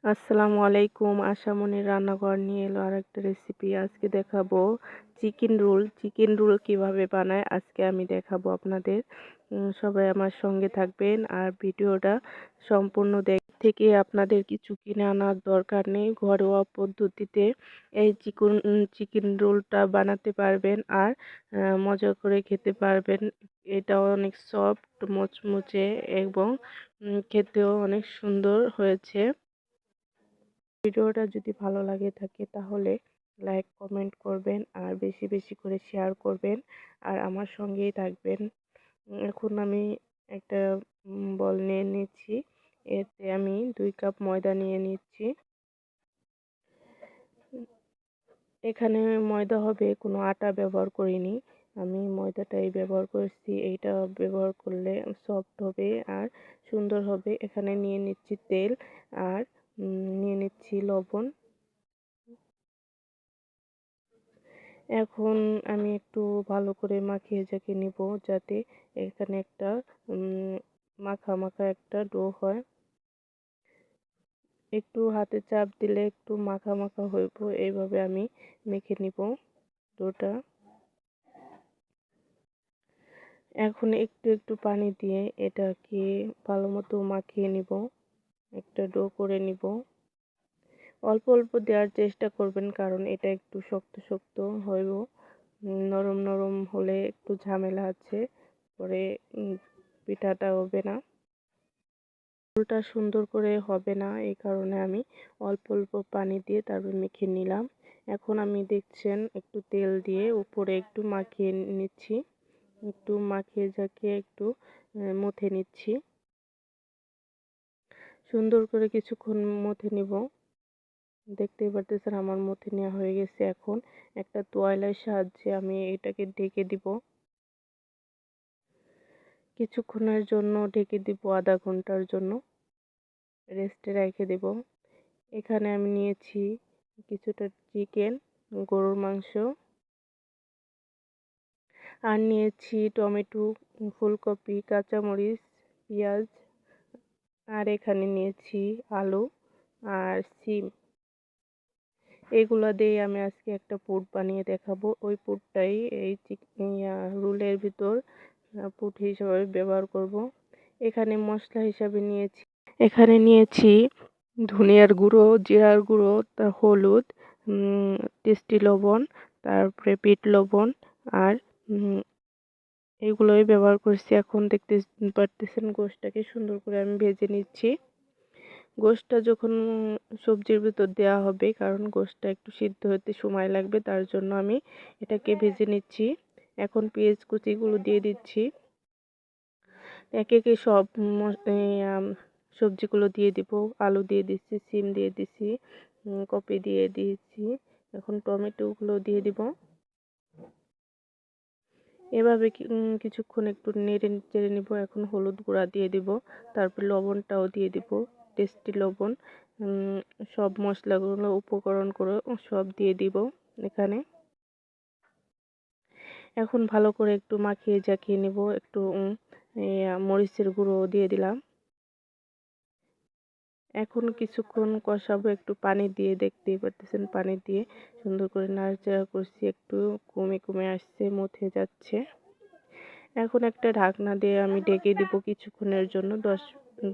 আসসালামু আলাইকুম। আশামনির রান্নাঘর নিয়ে এলো আরেকটা রেসিপি। আজকে দেখাবো চিকেন রোল। চিকেন রোল কিভাবে বানায় আজকে আমি দেখাবো আপনাদের। সবাই আমার সঙ্গে থাকবেন আর ভিডিওটা সম্পূর্ণ থেকে আপনাদের কিছু কিনে আনার দরকার নেই। ঘরোয়া পদ্ধতিতে এই চিকেন রোলটা বানাতে পারবেন আর মজা করে খেতে পারবেন। এটা অনেক সফট, মুচমুচে এবং খেতেও অনেক সুন্দর হয়েছে। ভিডিওটা যদি ভালো লাগে থাকে তাহলে লাইক কমেন্ট করবেন আর বেশি বেশি করে শেয়ার করবেন আর আমার সঙ্গেই থাকবেন। এখন আমি একটা বল নিয়ে নিচ্ছি। এতে আমি 2 কাপ ময়দা নিয়ে নিচ্ছি। এখানে ময়দা হবে, কোনো আটা ব্যবহার করিনি। আমি ময়দাটাই ব্যবহার করছি। এইটা ব্যবহার করলে সফট হবে আর সুন্দর হবে। এখানে নিয়ে নিচ্ছি তেল আর নিয়ে নিচ্ছি লবণ। এখন আমি একটু ভালো করে মাখিয়ে নিব যাতে এখানে একটা মাখা মাখা একটা ডো হয়। একটু হাতে চাপ দিলে একটু মাখা মাখা হইব, এইভাবে আমি মেখে নিব ডোটা। এখন একটু একটু পানি দিয়ে এটাকে ভালো মতো মাখিয়ে নিব, একটা ডো করে নিব। অল্প অল্প দেওয়ার চেষ্টা করবেন কারণ এটা একটু শক্ত শক্ত হইব। নরম নরম হলে একটু ঝামেলা আছে, পরে পিঠাটা হবে না, রোলটা সুন্দর করে হবে না। এই কারণে আমি অল্প অল্প পানি দিয়ে তারপর মেখে নিলাম। এখন আমি দেখছেন একটু তেল দিয়ে উপরে একটু মাখিয়ে নিচ্ছি, একটু মাখিয়ে একটু মথে নিচ্ছি। সুন্দর করে কিছুক্ষণ মথে নিব। দেখতেই পারতেছেন আমার মথে নেওয়া হয়ে গেছে। এখন একটা তোয়ালের সাহায্যে আমি এটাকে ঢেকে দিব। কিছুক্ষণের জন্য ঢেকে দিব, আধা ঘন্টার জন্য রেস্টে রেখে দেব। এখানে আমি নিয়েছি কিছুটা চিকেন, গরুর মাংস, আর নিয়েছি টমেটো, ফুলকপি, কাঁচামরিচ, পেঁয়াজ, আর এখানে নিয়েছি আলু আর সিম। এগুলো দিয়ে আমি আজকে একটা পুর বানিয়ে দেখাবো। ওই পুরটাই এই রোলের ভিতর পুর হিসেবে ব্যবহার করব। এখানে মশলা হিসাবে নিয়েছি ধনিয়ার গুঁড়ো, জিরার গুঁড়ো, তার হলুদ, টেস্টি লবণ, তারপরে বিট লবণ আর এগুলোই ব্যবহার করছি। এখন দেখতে পারতেছেন গোশটাকে সুন্দর করে আমি ভেজে নিচ্ছি। গোশটা যখন সবজির ভিতর দেওয়া হবে, কারণ গোশটা একটু সিদ্ধ হতে সময় লাগবে, তার জন্য আমি এটাকে ভেজে নিচ্ছি। এখন পেঁয়াজ কুচিগুলো দিয়ে দিচ্ছি। একে একে সব সবজিগুলো দিয়ে দিব। আলু দিয়ে দিচ্ছি, সিম দিয়ে দিচ্ছি, কপি দিয়ে দিয়েছি। এখন টমেটোগুলো দিয়ে দিব। এভাবে কিছুক্ষণ একটু নেড়ে চেড়ে নিব। এখন হলুদ গুঁড়া দিয়ে দিব, তারপর লবণটাও দিয়ে দিব, টেস্টি লবণ। সব মশলাগুলো উপকরণগুলো সব দিয়ে দিব এখানে। এখন ভালো করে একটু জাকিয়ে নিব। একটু মরিচের গুঁড়ো দিয়ে দিলাম। এখন কিছুক্ষণ কষাবো একটু পানি দিয়ে। দেখতেই পারতেছেন পানি দিয়ে সুন্দর করে নাড়াচাড়া করছি, একটু কমে কমে আসছে, মথে যাচ্ছে। এখন একটা ঢাকনা দিয়ে আমি ঢেকে দিব কিছুক্ষণের জন্য,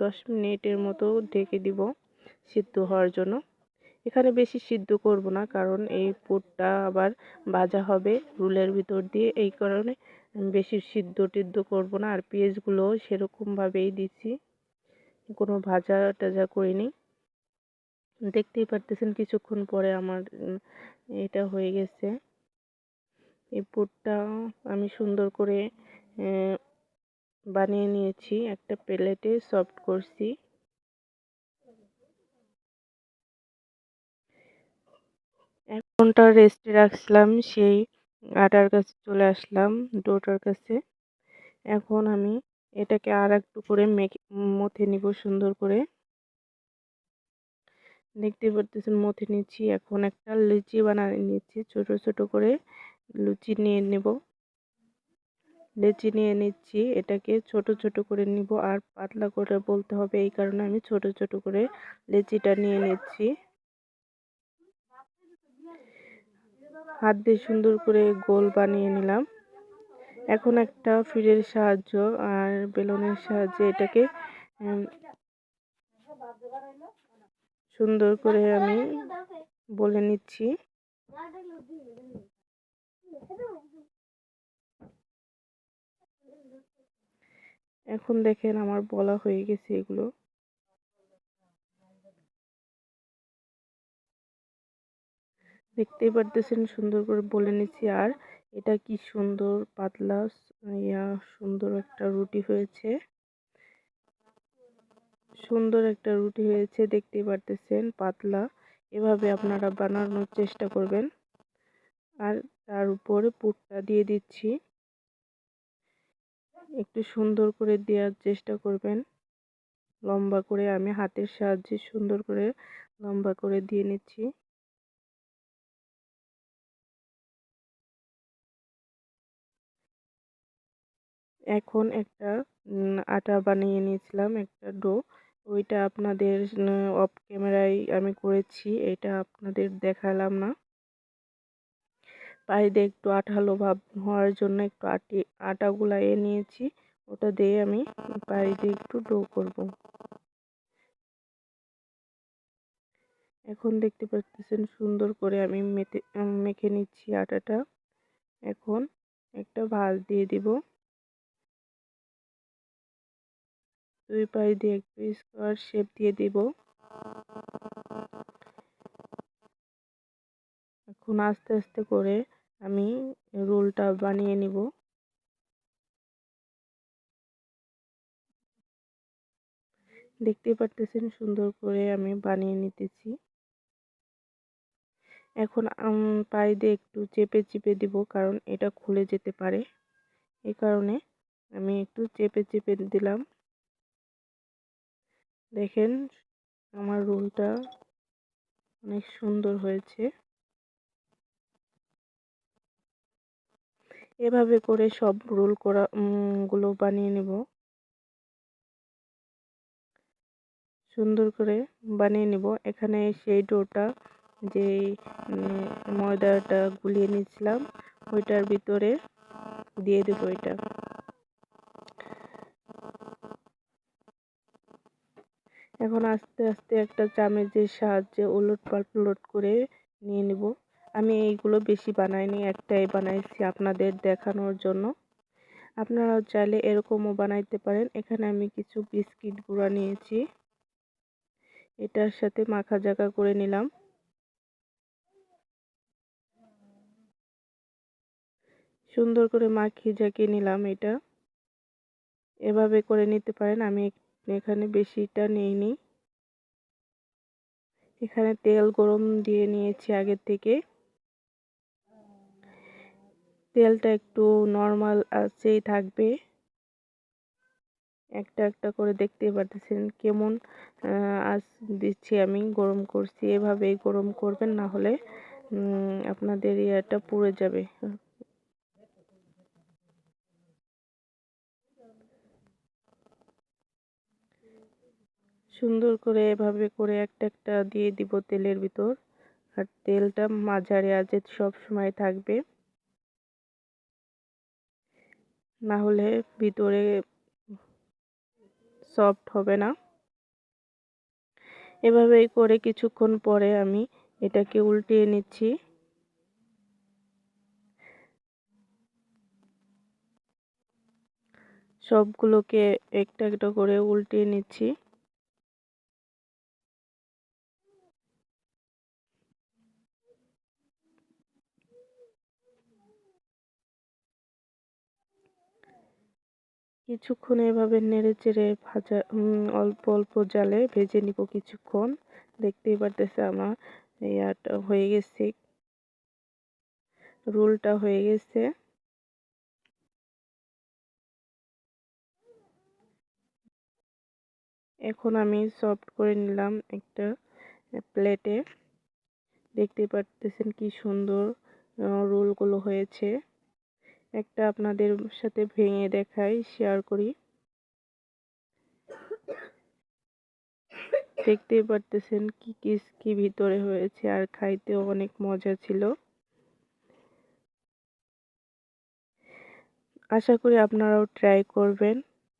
10 মিনিটের মতো ঢেকে দিব সিদ্ধ হওয়ার জন্য। এখানে বেশি সিদ্ধ করব না কারণ এই পুরটা আবার ভাজা হবে রোলের ভিতর দিয়ে, এই কারণে বেশি সিদ্ধ টিদ্ধ করব না। আর পেঁয়াজগুলো সেরকমভাবেই দিচ্ছি, কোনো ভাজা টাজা করিনি। দেখতেই পারতেছেন কিছুক্ষণ পরে আমার এটা হয়ে গেছে। এই পুরটা আমি সুন্দর করে বানিয়ে নিয়েছি, একটা প্লেটে সার্ভ করছি। এক ঘন্টা রেস্টে রাখলাম, সেই আটার কাছে চলে আসলাম, ডোটার কাছে। এখন আমি এটাকে আর একটু করে মথে নিব সুন্দর করে। দেখতে পারতেছেন মথে নিচ্ছি। এখন একটা লুচি বানিয়ে নিচ্ছি, ছোট ছোট করে লুচি নিয়ে নেব। লেচি নিয়ে নিচ্ছি। এটাকে ছোট ছোট করে নিব, আর পাতলা করে বলতে হবে, এই কারণে আমি ছোট ছোট করে লেচিটা নিয়ে নিচ্ছি। হাত দিয়ে সুন্দর করে গোল বানিয়ে নিলাম। এখন একটা ফিরের সাহায্য আর বেলুনের সাহায্যে এটাকে সুন্দর করে আমি বলে নিচ্ছি। এখন দেখেন আমার বলা হয়ে গেছে এগুলো। দেখতেই পারতেছেন সুন্দর করে বলে নিচ্ছি। আর এটা কি সুন্দর পাতলা সুন্দর একটা রুটি হয়েছে। সুন্দর একটা রুটি হয়েছে, দেখতেই পারতেছেন পাতলা। এভাবে আপনারা বানানোর চেষ্টা করবেন। আর তার উপরে পুরটা দিয়ে দিচ্ছি। একটু সুন্দর করে দেওয়ার চেষ্টা করবেন। লম্বা করে আমি হাতের সাহায্যে সুন্দর করে লম্বা করে দিয়ে নিচ্ছি। এখন একটা আটা বানিয়ে নিয়েছিলাম, একটা ডো। ওইটা আপনাদের অফ ক্যামেরায় আমি করেছি, এটা আপনাদের দেখালাম না। পায়ে দিয়ে একটু আঠালো ভাব হওয়ার জন্য একটু আটা গুলাইয়ে নিয়েছি। ওটা দিয়ে আমি পায়ে দিয়ে একটু ডো করব। এখন দেখতে পাচ্ছেন সুন্দর করে আমি মেখে নিচ্ছি আটাটা। এখন একটা ভাঁজ দিয়ে দিব। দুই পাশ দিয়ে একটু স্কোয়ার শেপ দিয়ে দিব। এখন আস্তে আস্তে করে আমি রোলটা বানিয়ে নিব। দেখতেই পারতেছেন সুন্দর করে আমি বানিয়ে নিতেছি। এখন পায়ে দিয়ে একটু চেপে চেপে দিব, কারণ এটা খুলে যেতে পারে, এই কারণে আমি একটু চেপে চেপে দিলাম। দেখেন আমার রোলটা অনেক সুন্দর হয়েছে। এভাবে করে সব রোল করা গুলো বানিয়ে নেব। সুন্দর করে বানিয়ে নেব। এখানে সেই ডোটা যে ময়দাটা গুলিয়ে নিয়েছিলাম ওইটার ভিতরে দিয়ে দেবো এটা। এখন আস্তে আস্তে একটা চামচের সাহায্যে ওলট পালট করে নিয়ে নেব। আমি এইগুলো বেশি বানাইনি, একটাই বানাইছি আপনাদের দেখানোর জন্য। আপনারাও চাইলে এরকমও বানাইতে পারেন। এখানে আমি কিছু বিস্কিট গুঁড়া নিয়েছি, এটার সাথে মাখা জাকা করে নিলাম। সুন্দর করে মাখিয়ে জাকিয়ে নিলাম এটা। এভাবে করে নিতে পারেন। আমি এখানে বেশিটা নিইনি। এখানে তেল গরম দিয়ে নিয়েছি আগে থেকে। তেলটা একটু নর্মাল আঁচেই থাকবে। একটা একটা করে দেখতেই পারতেছেন কেমন আঁচ দিচ্ছি, আমি গরম করছি। এভাবেই গরম করবেন, না হলে আপনাদের ইয়াটা পুড়ে যাবে। সুন্দর করে এভাবে করে একটা একটা দিয়ে দিব তেলের ভিতর। আর তেলটা মাঝারি আঁচে সব সময় থাকবে, না হলে ভিতরে সফট হবে না। এভাবেই করে কিছুক্ষণ পরে আমি এটাকে উল্টিয়ে নিচ্ছি। সবগুলোকে একটা একটা করে উল্টিয়ে নিচ্ছি। কিছুক্ষণ এভাবে নেড়ে চেড়ে ভাজা অল্প অল্প জালে ভেজে নিব কিছুক্ষণ। দেখতেই পারতেছে আমার ইয়াটা হয়ে গেছে, রোলটা হয়ে গেছে। এখন আমি সফট করে নিলাম একটা প্লেটে। দেখতেই পারতেছেন কি সুন্দর রোলগুলো হয়েছে। একটা আপনাদের সাথে ভেঙে দেখাই, শেয়ার করি। দেখতেই পারতেছেন কি ভিতরে হয়েছে, আর খাইতেও অনেক মজা ছিল। আশা করি আপনারাও ট্রাই করবেন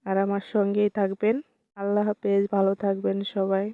আর আমার সঙ্গেই থাকবেন। আল্লাহ হাফেজ, ভালো থাকবেন সবাই।